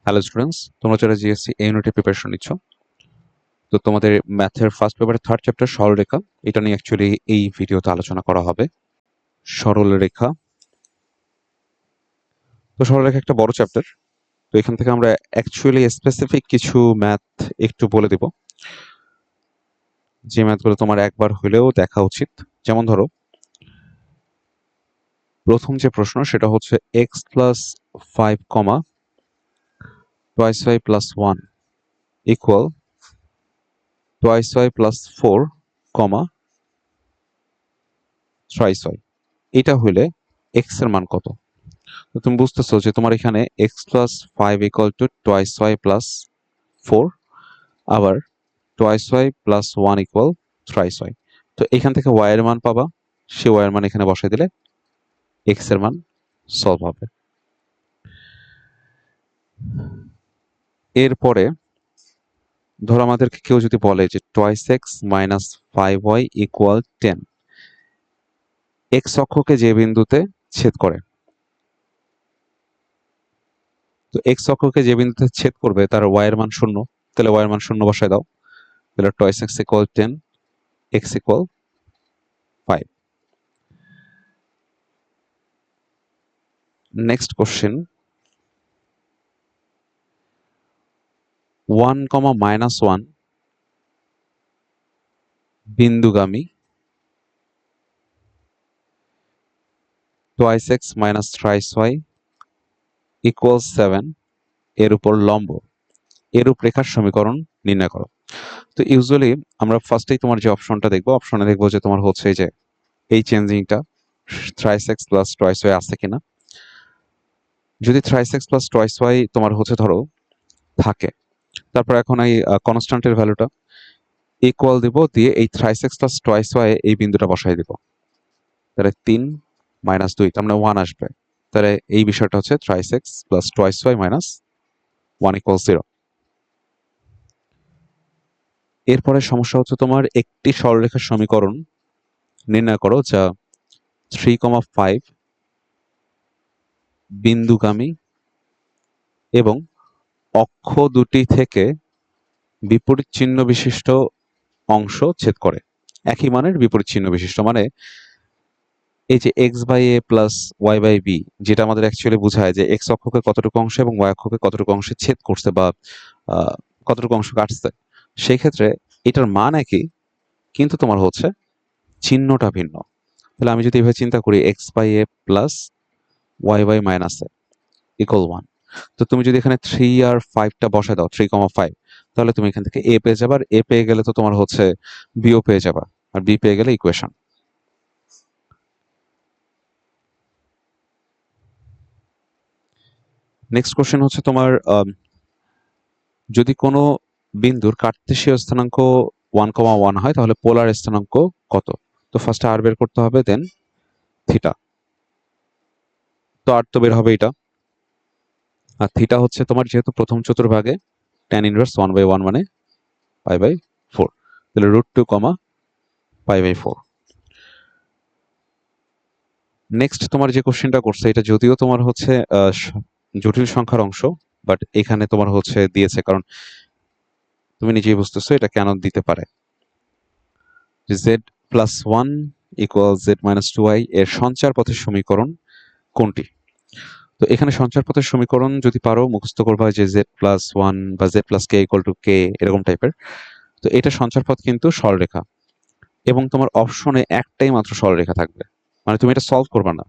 Hello students, তোমরা যারা GSC এই ইউনিটের প্রিপারেশন নিচ্ছ, তো তোমাদের ম্যাথের ফার্স্ট পেপারের থার্ড চ্যাপ্টার সরলরেখা, এটা নিয়ে অ্যাকচুয়ালি এই ভিডিওতে আলোচনা করা হবে। সরলরেখা, তো সরলরেখা একটা বড় চ্যাপ্টার। তো এখান থেকে আমরা অ্যাকচুয়ালি স্পেসিফিক কিছু ম্যাথ একটু বলে দেব, যে ম্যাথগুলো তোমার একবার হলেও দেখা উচিত। যেমন ধরো, প্রথম যে প্রশ্ন সেটা হচ্ছে এক্স প্লাস 5 কমা twice Y plus 1 equal twice Y plus 4 কমা থ্রাইস ওয়াই। এটা হইলে এক্স এর মান কত? তো তুমি বুঝতেছো যে তোমার এখানে X plus 5 equal to twice Y plus 4, আবার twice Y plus 1 equal thrice Y. তো এখান থেকে ওয়াই এর মান পাবা, সে ওয়াই এর মান এখানে বসাই দিলে এক্স এর মান সলভ হবে। এরপরে ধরো আমাদেরকে কেউ যদি বলে যে twice x minus 5y equal 10, x অক্ষকে যে বিন্দুতে ছেদ করে, তো এক্স অক্ষকে যে বিন্দুতে ছেদ করবে তার ওয়াই এর মান 0, তাহলে ওয়াই এর মান 0 বসায় দাও, তাহলে twice x equal 10, x equal 5. Next question, 1, -1 বিন্দুগামী twice x minus thrice y equal 7 এর উপর লম্ব এরূপ রেখার সমীকরণ নির্ণয় করো। তো ইউজুয়ালি আমরা ফার্স্টেই তোমার যে অপশনটা দেখবো, অপশনে দেখবো যে তোমার হচ্ছে যে এই চেঞ্জিংটা thrice x plus twice y আছে কিনা। যদি thrice x plus twice y তোমার হচ্ছে ধরো থাকে, তারপর এখন এই কনস্ট্যান্টের ভ্যালুটা ইকুয়াল দিব, দিয়ে এই thrice x plus twice Y এই বিন্দুটা বসাই দিব, তাহলে 3 - 2 তার মানে 1 আসবে। তাহলে এই বিষয়টা হচ্ছে thrice x plus twice Y minus 1 equal 0। এরপরে সমস্যা হচ্ছে তোমার একটি সরলরেখার সমীকরণ নির্ণয় করো যা 3,5 বিন্দুগামী এবং অক্ষ দুটি থেকে বিপরীত চিহ্ন বিশিষ্ট অংশ ছেদ করে। একই মানের বিপরীত চিহ্ন বিশিষ্ট, মানে এই যে X by A plus Y by B, যেটা আমাদের অ্যাকচুয়ালি বোঝায় যে এক্স অক্ষকে কতটুকু অংশ এবং ওয়াই অক্ষকে কতটুকু অংশে ছেদ করছে বা কতটুকু অংশ কাটছে, সেই ক্ষেত্রে এটার মান একই, কিন্তু তোমার হচ্ছে চিহ্নটা ভিন্ন। তাহলে আমি যদি এভাবে চিন্তা করি X by A plus Y by minus A equal 1, তো তুমি যদি এখানে 3 আর 5টা বসায় দাও, 3,5, তাহলে তুমি এখান থেকে এ পেয়ে যাবে, আর এ পেয়ে গেলে তো তোমার হচ্ছে বিও পেয়ে যাবা, আর বি পেয়ে গেলে ইকুয়েশন। নেক্সট কোশ্চেন হচ্ছে তোমার যদি কোনো বিন্দুর কার্তেশীয় স্থানাঙ্ক 1,1 হয় তাহলে পোলার স্থানাঙ্ক কত? তো ফার্স্টে আর বের করতে হবে, দেন থিটা। তো আর তো বের হবে এটা, আর থিটা হচ্ছে তোমার যেহেতু প্রথম চতুর্ভাগে tan ইনভার্স 1/1 মানে π/4, তাহলে √2, π/4। নেক্সট তোমার যে কোশ্চেনটা করছে এটা যদিও তোমার হচ্ছে জটিল সংখ্যার অংশ, বাট এখানে তোমার হচ্ছে দিয়েছে, কারণ তুমি নিজেই বুঝতেছো এটা কেন দিতে পারে। z+1 ইকুয়াল z-2i এর সঞ্চার পথের সমীকরণ কোনটি? তো এখানে সঞ্চার পথের সমীকরণ যদি পারো মুখস্থ করবা যে z+1 বা z+k ইকুয়াল টু k এরকম টাইপের। তো এটা সঞ্চার পথ কিন্তু সরলরেখা, এবং তোমার অপশনে একটাই মাত্র সরলরেখা থাকবে, মানে তুমি এটা সলভ করবা না,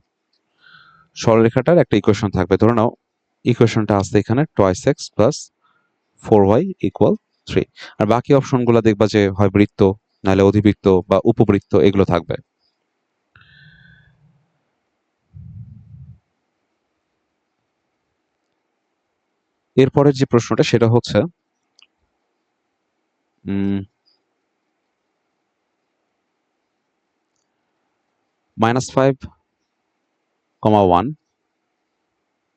সরলরেখাটার একটা ইকুয়েশন থাকবে। ধরে নাও ইকুয়েশনটা আছে এখানে twice x plus 4y equal 3, আর বাকি অপশনগুলো দেখবা যে হয় বৃত্ত, নাহলে অধিবৃত্ত বা উপবৃত্ত, এগুলো থাকবে। এরপরের যে প্রশ্নটা সেটা হচ্ছে -5, 1,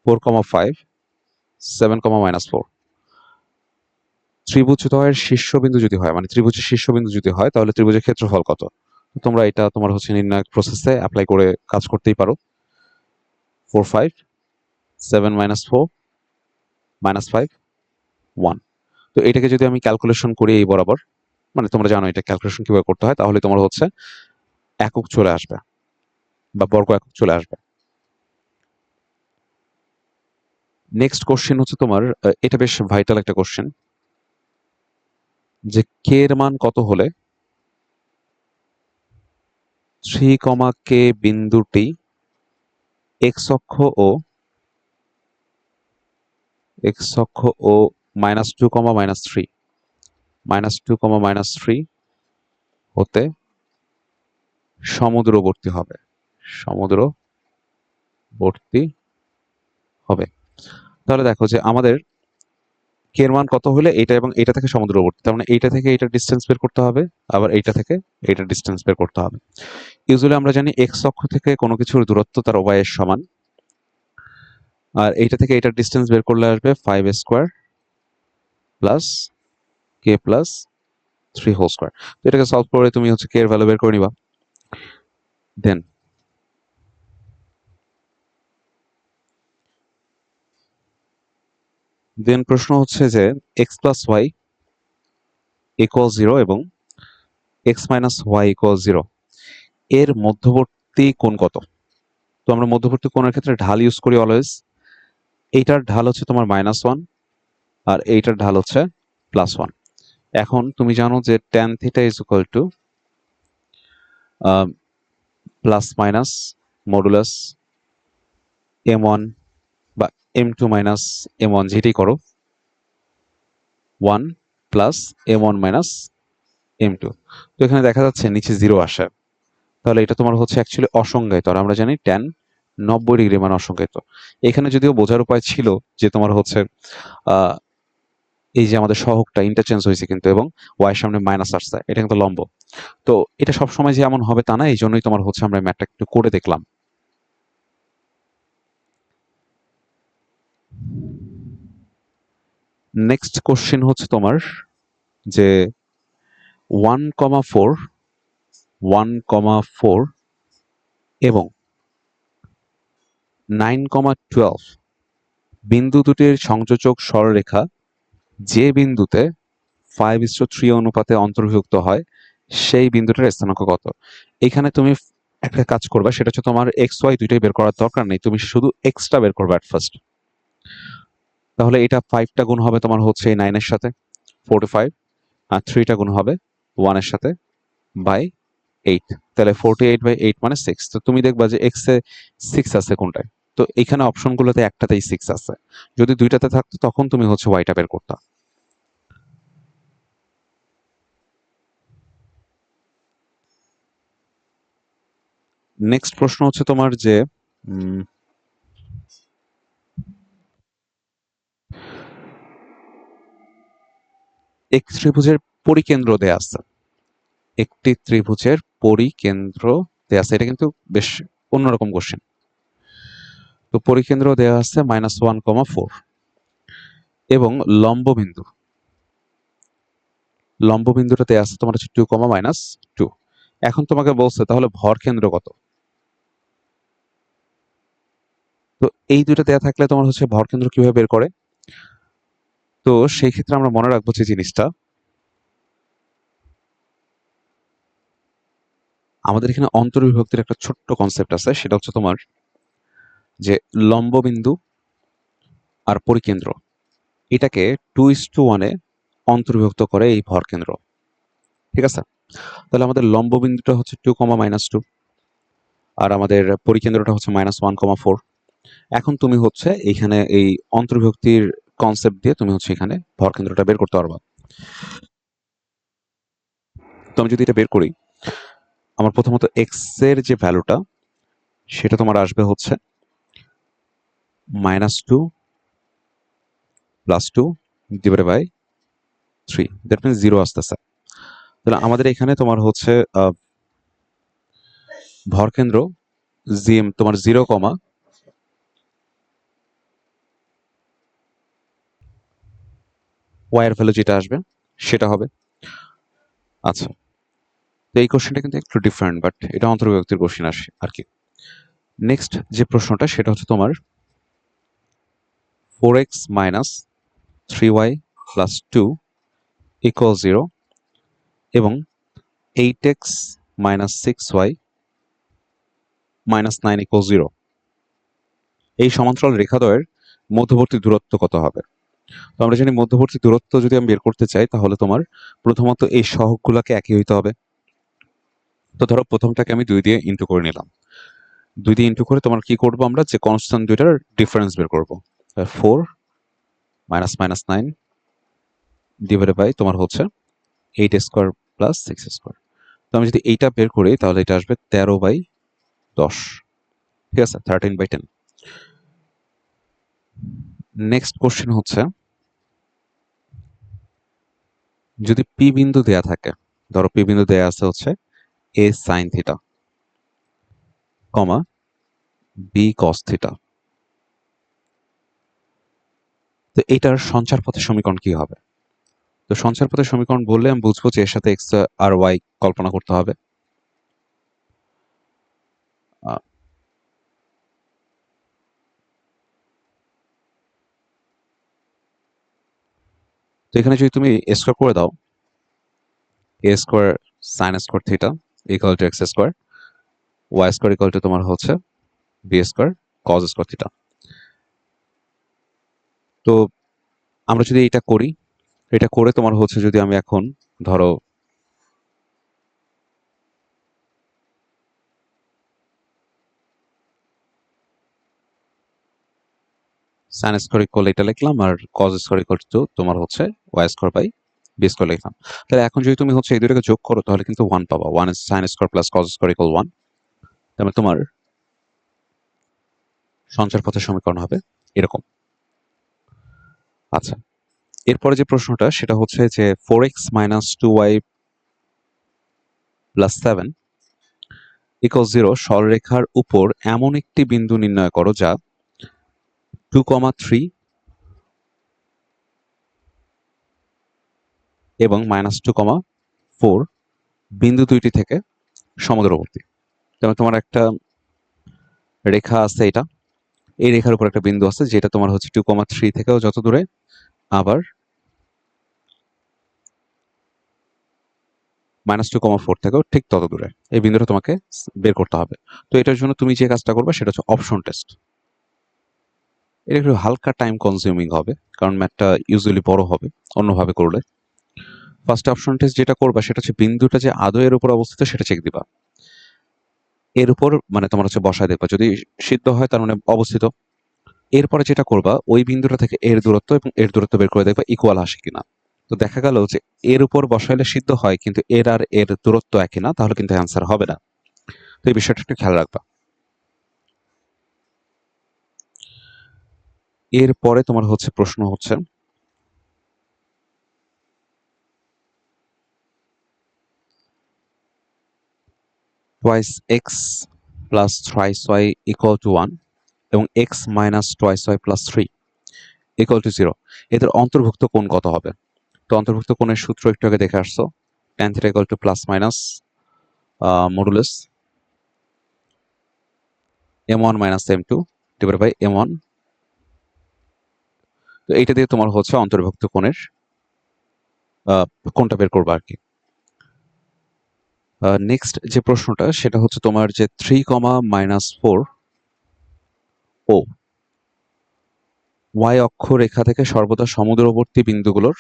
4,5, 7, -4 ত্রিভুজদ্বয়ের শীর্ষবিন্দু যদি হয়, মানে ত্রিভুজের শীর্ষবিন্দু যদি হয়, তাহলে ত্রিভুজের ক্ষেত্রফল কত? তোমরা এটা তোমার হচ্ছে নির্ণায়ক প্রসেসে অ্যাপ্লাই করে কাজ করতেই পারো। 4, 5, 7 - 4 -5 1। তো এটাকে যদি আমি ক্যালকুলেশন করি এই বরাবর, মানে তোমরা জানো এটা ক্যালকুলেশন কিভাবে করতে হয়, তাহলে তোমার হচ্ছে একক চলে আসবে বা বর্গ একক চলে আসবে। নেক্সট কোশ্চেন হচ্ছে তোমার, এটা বেশ ভাইটাল একটা কোশ্চেন, যে কে এর মান কত হলে 3, কে বিন্দুটি এক্স অক্ষ ও -2, -3 হতে সমুদ্রবর্তী হবে। তাহলে দেখো যে আমাদের কে এর মান কত হলে এটা এবং এটা থেকে সমুদ্রবর্তী, তার মানে এইটা থেকে এইটার ডিস্টেন্স বের করতে হবে, আবার এইটা থেকে এইটার ডিস্টেন্স বের করতে হবে। ইউজুয়ালি আমরা জানি এক্স অক্ষ থেকে কোনো কিছুর দূরত্ব তার উভয়ের সমান, আর এইটা থেকে এইটার ডিস্টেন্স বের করলে আসবে 5² plus k plus 3 whole square. তো এটাকে সলভ করে তুমি হচ্ছে কে এর ভ্যালু বের করে নিবা। দেন প্রশ্ন হচ্ছে যে এক্স প্লাস ওয়াই ইকুয়াল 0 এবং এক্স মাইনাস ওয়াই ইকুয়াল 0 এর মধ্যবর্তী কোণ কত? তো আমরা মধ্যবর্তী কোণের ক্ষেত্রে ঢাল ইউজ করি অলওয়েজ। এইটার ঢাল হচ্ছে তোমার -1 আর এইটার ঢাল হচ্ছে +1। এখন তুমি জানো যে tan theta is equal to plus minus modulus m1 বা m2 মাইনাস m1 যেটাই করো, 1 প্লাস m1 মাইনাস m2। তো এখানে দেখা যাচ্ছে নিচে 0 আসে, তাহলে এটা তোমার হচ্ছে অ্যাকচুয়ালি অসংজ্ঞায়িত, আর আমরা জানি tan 90 ডিগ্রি মানে অসংজ্ঞায়িত। এখানে যদিও বোঝার উপায় ছিল যে তোমার হচ্ছে এই যে আমাদের সহগটা ইন্টারচেঞ্জ হয়েছে কিন্তু, এবং ওয়াই সামনে মাইনাস আসছে, এটা কিন্তু লম্ব। তো এটা সবসময় যে এমন হবে তা না, এই জন্যই তোমার হচ্ছে আমরা ম্যাথটা একটু করে দেখলাম। নেক্সট কোশ্চেন হচ্ছে তোমার যে 1,4 এবং 9,12 বিন্দু দুটির সংযোজক সরলরেখা যে বিন্দুতে 5:3 অনুপাতে অন্তর্ভুক্ত হয় সেই বিন্দুটার স্থানাঙ্ক কত? এখানে তুমি একটা কাজ করবা, সেটা হচ্ছে তোমার এক্স ওয়াই দুইটাই বের করার দরকার নেই, তুমি শুধু এক্সটা বের করবে অ্যাট ফার্স্ট। তাহলে এটা 5টা গুণ হবে তোমার হচ্ছে এই 9 এর সাথে 45, আর 3টা গুণ হবে 1 এর সাথে বাই 8, তাহলে 48/8 মানে 6। তো তুমি দেখবা যে এক্স এ 6 আছে কোনটায়, তো এখানে অপশনগুলোতে একটাতেই 6 আছে, যদি দুইটাতে থাকতো তখন তুমি হচ্ছে ওয়াইটা বের করতা। নেক্সট প্রশ্ন হচ্ছে তোমার যে এক ত্রিভুজের পরিকেন্দ্র দেয়া আছে, একটি ত্রিভুজের পরিকেন্দ্র দেয়া আছে, এটা কিন্তু বেশ অন্যরকম কোশ্চেন। তো পরিকেন্দ্র দেয়া আছে -1,4 এবং লম্ববিন্দুটা দেয়া আছে তোমার হচ্ছে 2, এখন তোমাকে বলছে তাহলে ভর কেন্দ্র কত? তো এই দুটো দেয়া থাকলে তোমার হচ্ছে ভর কেন্দ্র কিভাবে বের করে? তো সেই ক্ষেত্রে আমরা মনে রাখবো যে জিনিসটা, আমাদের এখানে অন্তর্বিভক্তির একটা ছোট্ট কনসেপ্ট আছে, সেটা হচ্ছে তোমার যে লম্ববিন্দু আর পরিকেন্দ্র এটাকে 2:1 অন্তর্বিভক্ত করে এই ভর কেন্দ্র, ঠিক আছে? তাহলে আমাদের লম্ববিন্দুটা হচ্ছে 2, -2 আর আমাদের পরিকেন্দ্রটা হচ্ছে -1,4। এখন তুমি হচ্ছে এইখানে এই অন্তর্বিভক্তির কনসেপ্ট দিয়ে তুমি হচ্ছে এখানে ভর কেন্দ্রটা বের করতে পারবা। তো আমি যদি এটা বের করি, আমার প্রথমত এক্স এর যে ভ্যালুটা সেটা তোমার আসবে হচ্ছে -2 + 2 / 3, দ্যাট মিনস 0 আসতেছে। তাহলে আমাদের এখানে তোমার হচ্ছে ভরকেন্দ্র জিএম তোমার 0, ওয়াই এর ভ্যালু যেটা আসবে সেটা হবে। আচ্ছা, তো এই কোশ্চেনটা কিন্তু একটু ডিফারেন্ট, বাট এটা অন্তর্বিভক্তির কোশ্চেন আসে আর কি। নেক্সট যে প্রশ্নটা সেটা হচ্ছে তোমার 4x - 3y প্লাস 2 ইকুয়াল 0 এবং 8x minus 6y minus 9 equal 0। এই সমান্তরাল রেখাদ্বয়ের মধ্যবর্তী দূরত্ব কত হবে? তো আমরা জানি মধ্যবর্তী দূরত্ব যদি আমি বের করতে চাই তাহলে তোমার প্রথমত এই সহগগুলোকে একই হইতে হবে। তো ধরো প্রথমটাকে আমি 2 দিয়ে ইন্টু করে নিলাম। 2 দিয়ে ইন্টু করে তোমার কি করবো আমরা, যে কনস্ট্যান্ট দুইটার ডিফারেন্স বের করবো। 4 মাইনাস মাইনাস 9 ডিভাইডেড বাই তোমার হচ্ছে 8 স্কোয়ার প্লাস 6 স্কোয়ার। তো আমি যদি এইটা বের করি তাহলে এটা আসবে 13/10। ঠিক আছে, 13/10। নেক্সট কোশ্চেন হচ্ছে, যদি পি বিন্দু দেয়া থাকে, ধরো পি বিন্দু দেয়া আছে হচ্ছে a sin theta comma b cos theta, তো এটার সঞ্চার পথের সমীকরণ কি হবে? তো সঞ্চার পথের সমীকরণ বললে আমি বুঝবো যে এর সাথে x আর y কল্পনা করতে হবে। তো এখানে যদি তুমি স্কোয়ার করে দাও, a square sin square theta equal to x square, y square equal to তোমার হচ্ছে b square cos square theta. তো আমরা যদি এটা করি, এটা করে তোমার হচ্ছে যদি আমি এখন ধরো sin স্কোয়ার ইকুয়াল এটা লিখলাম আর cos স্কোয়ার ইকুয়াল টু তোমার হচ্ছে y square by b square লিখলাম। তাহলে এখন যদি তুমি হচ্ছে এই দুটোকে যোগ করো তাহলে কিন্তু 1 পাবা। 1 is sin square plus cos square equal 1। তাহলে তোমার সঞ্চার পথের সমীকরণ হবে এরকম। আচ্ছা, এরপরে যে প্রশ্নটা সেটা হচ্ছে যে 4x minus 2y plus 7 equal 0 সরলরেখার উপর এমন একটি বিন্দু নির্ণয় করো যা 2,3 এবং -2,4 বিন্দু দুইটি থেকে সমদূরবর্তী। যেমন তোমার একটা রেখা আছে, এটা এই রেখার উপর একটা বিন্দু আছে যেটা তোমার হচ্ছে 2,3 থেকেও যত দূরে, আবার -2,4 থেকেও ঠিক তত দূরে। এই বিন্দুটা তোমাকে বের করতে হবে। তো এটার জন্য তুমি যে কাজটা করবে সেটা হচ্ছে অপশন টেস্ট। এটা একটু হালকা টাইম কনজিউমিং হবে কারণ ম্যাথটা ইউজুয়ালি বড় হবে অন্যভাবে করলে। ফার্স্ট অপশন টেস্ট যেটা করবা সেটা হচ্ছে বিন্দুটা যে আদৌ এর উপর অবস্থিত সেটা চেক দিবা। এর উপর মানে তোমার হচ্ছে বসায় দেখবা, যদি সিদ্ধ হয় তার মানে অবস্থিত। এরপরে যেটা করবা ওই বিন্দুটা থেকে এর দূরত্ব এবং এর দূরত্ব বের করে দেখবা ইকুয়াল আসে কিনা। তো দেখা গেল যে এর উপর বসাইলে সিদ্ধ হয় কিন্তু এর আর এর দূরত্ব একই না, তাহলে কিন্তু অ্যান্সার হবে না। তো এই বিষয়টা একটু খেয়াল রাখবা। এরপরে তোমার হচ্ছে প্রশ্ন হচ্ছে, twice x plus thrice y equal to 1 এবং x minus twice y plus 3 equal to 0, এদের অন্তর্ভুক্ত কোণ কত হবে? তো অন্তর্ভুক্ত কোণের সূত্র একটু আগে দেখে আসছো, tan theta equal to plus minus modulus m1 minus m2 divided by m1। তো এইটা দিয়ে তোমার হচ্ছে অন্তর্ভুক্ত কোণের কোণটা বের করবা আর কি। নেক্সট যে প্রশ্নটা সেটা হচ্ছে তোমার যে 3,-4 ও y অক্ষ রেখা থেকে সর্বদা সমদূরবর্তী বিন্দুগুলোর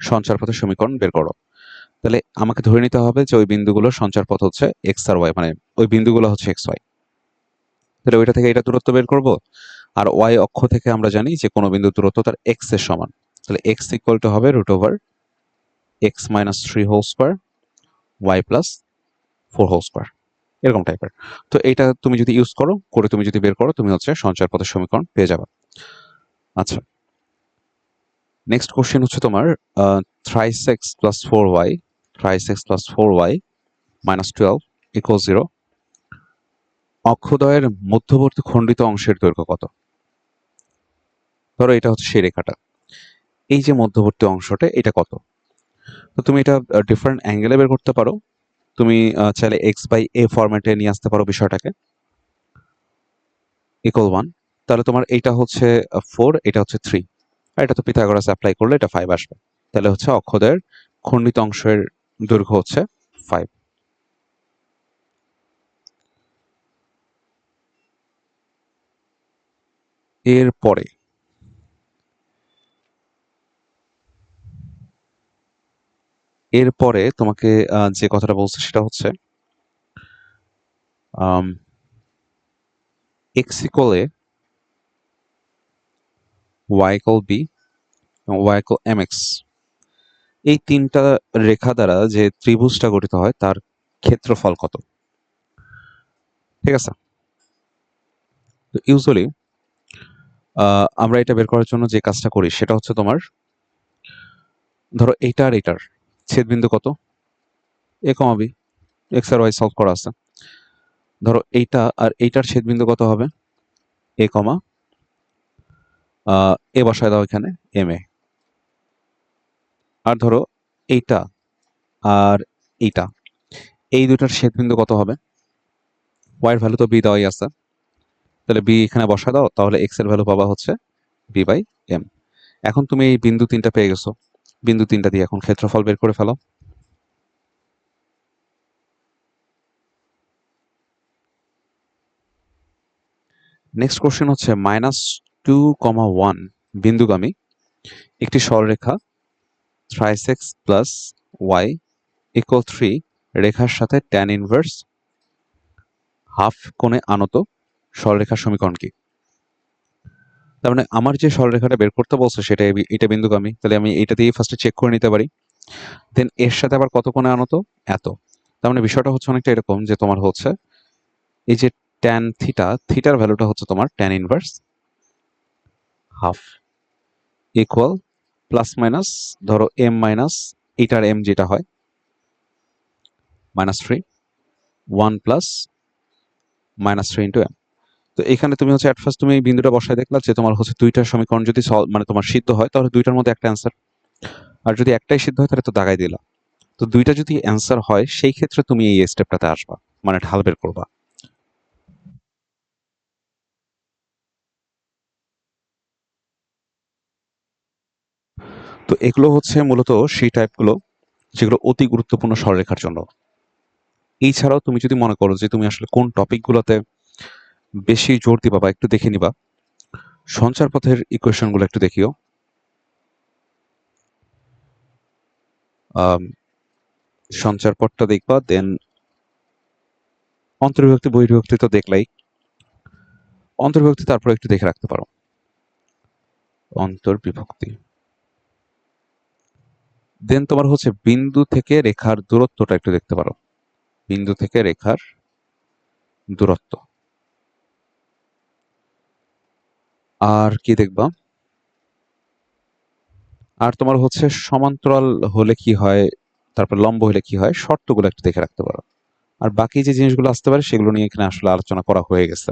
সঞ্চারপথের সমীকরণ বের করো। তাহলে আমাকে ধরে নিতে হবে যে ওই বিন্দুগুলোর সঞ্চারপথ হচ্ছে x আর y, মানে ওই বিন্দুগুলো হচ্ছে x y। তাহলে ওইটা থেকে এটা দূরত্ব বের করব, আর y অক্ষ থেকে আমরা জানি যে কোনো বিন্দুর দূরত্ব তার x এর সমান। তাহলে x ইকুয়াল টু হবে √x minus 3 whole square y plus 4 whole square, এরকম টাইপের। তো এটা তুমি যদি ইউজ করো, করে তুমি যদি বের করো তুমি হচ্ছে সঞ্চারপথের সমীকরণ পেয়ে যাবে। আচ্ছা, নেক্সট কোশ্চেন হচ্ছে তোমার thrice x plus 4y minus 12 equals 0 অক্ষদ্বয়ের মধ্যবর্তী খণ্ডিত অংশের দৈর্ঘ্য কত? ধরো এটা হচ্ছে সেই রেখাটা, এই যে মধ্যবর্তী অংশটা এটা কত? তো তুমি এটা ডিফারেন্ট অ্যাঙ্গেলে বের করতে পারো। তুমি চাইলে x/a ফরম্যাটে নিয়ে আসতে পারো বিষয়টাকে, ইকুয়াল 1। তাহলে তোমার এইটা হচ্ছে 4, এটা হচ্ছে 3। আর এটা তো পিথাগোরাস অ্যাপ্লাই করলে এটা 5 আসবে। তাহলে হচ্ছে অক্ষদের খণ্ডিত অংশের দৈর্ঘ্য হচ্ছে 5। এরপরে তোমাকে যে কথাটা বলছে সেটা হচ্ছে x equal a, y equal b এবং y equal mx, এই তিনটা রেখা দ্বারা যে ত্রিভুজটা গঠিত হয় তার ক্ষেত্রফল কত। ঠিক আছে, তো ইউজুয়ালি আমরা এটা বের করার জন্য যে কাজটা করি সেটা হচ্ছে তোমার ধরো এইটা আর এটার ছেদবিন্দু কত, a, b, x আর y সলভ করা আছে। ধরো এইটা আর এইটার ছেদবিন্দু কত হবে, a, এ বসায় দাও এখানে m a। আর ধরো এইটা আর এইটা, এই দুটার ছেদবিন্দু কত হবে, y এর ভ্যালু তো b দেওয়াই আছে, তাহলে b এখানে বসায় দাও, তাহলে x এর ভ্যালু পাবা হচ্ছে b বাই m। এখন তুমি এই বিন্দু তিনটা পেয়ে গেছো, বিন্দু তিনটা দিয়ে এখন ক্ষেত্রফল বের করে ফেলো। নেক্সট কোশ্চেন হচ্ছে -2, 1 বিন্দুগামী একটি সরলরেখা ট্রাইসেক্স প্লাস y ইকুয়াল 3 রেখার সাথে tan ইনভার্স হাফ কোণে আনত সরলরেখার সমীকরণ কি। তার মানে আমার যে সরলরেখাটা বের করতে বলছে সেটা এটা বিন্দুগামী, তাহলে আমি এটা দিয়ে ফার্স্টে চেক করে নিতে পারি। দেন এর সাথে আবার কত কোণে আনত, এত। তার মানে বিষয়টা হচ্ছে অনেকটা এরকম যে তোমার হচ্ছে এই যে tan থিটার ভ্যালুটা হচ্ছে তোমার tan inverse half equal plus minus ধরো m মাইনাস এটার m যেটা হয় -3, 1 প্লাস -3 ইন্টু m। তো এখানে তুমি হচ্ছে ফার্স্ট তুমি এই বিন্দুটা বসায় দেখলা যে তোমার হচ্ছে দুইটার সমীকরণ যদি মানে তোমার সিদ্ধ হয় তাহলে দুইটার মধ্যে একটা অ্যান্সার, আর যদি একটাই সিদ্ধ হয় তাহলে তো দাগাই দিলা। তো দুইটা যদি অ্যান্সার হয় সেই ক্ষেত্রে তুমি এই স্টেপটাতে আসবা, মানে ঢাল বের করবা। তো এগুলো হচ্ছে মূলত সেই টাইপগুলো যেগুলো অতি গুরুত্বপূর্ণ সরলরেখার জন্য। এছাড়াও তুমি যদি মনে করো যে তুমি আসলে কোন টপিকগুলোতে বেশি জোর দিবা বা একটু দেখে নিবা, সঞ্চারপথের ইকুয়েশনগুলো একটু দেখিও। সঞ্চারপথটা দেখবা, দেন অন্তর্বিভক্তি বহির্বিভক্তি তো দেখলাই, অন্তর্বিভক্তি তারপর একটু দেখে রাখতে পারো। অন্তর্বিভক্তি, দেন তোমার হচ্ছে বিন্দু থেকে রেখার দূরত্বটা একটু দেখতে পারো, বিন্দু থেকে রেখার দূরত্ব। আর কি দেখবা, আর তোমার হচ্ছে সমান্তরাল হলে কি হয়, তারপর লম্ব হলে কি হয়, শর্তগুলো একটু দেখে রাখতে পারো। আর বাকি যে জিনিসগুলো আসতে পারে সেগুলো নিয়ে এখানে আসলে আলোচনা করা হয়ে গেছে।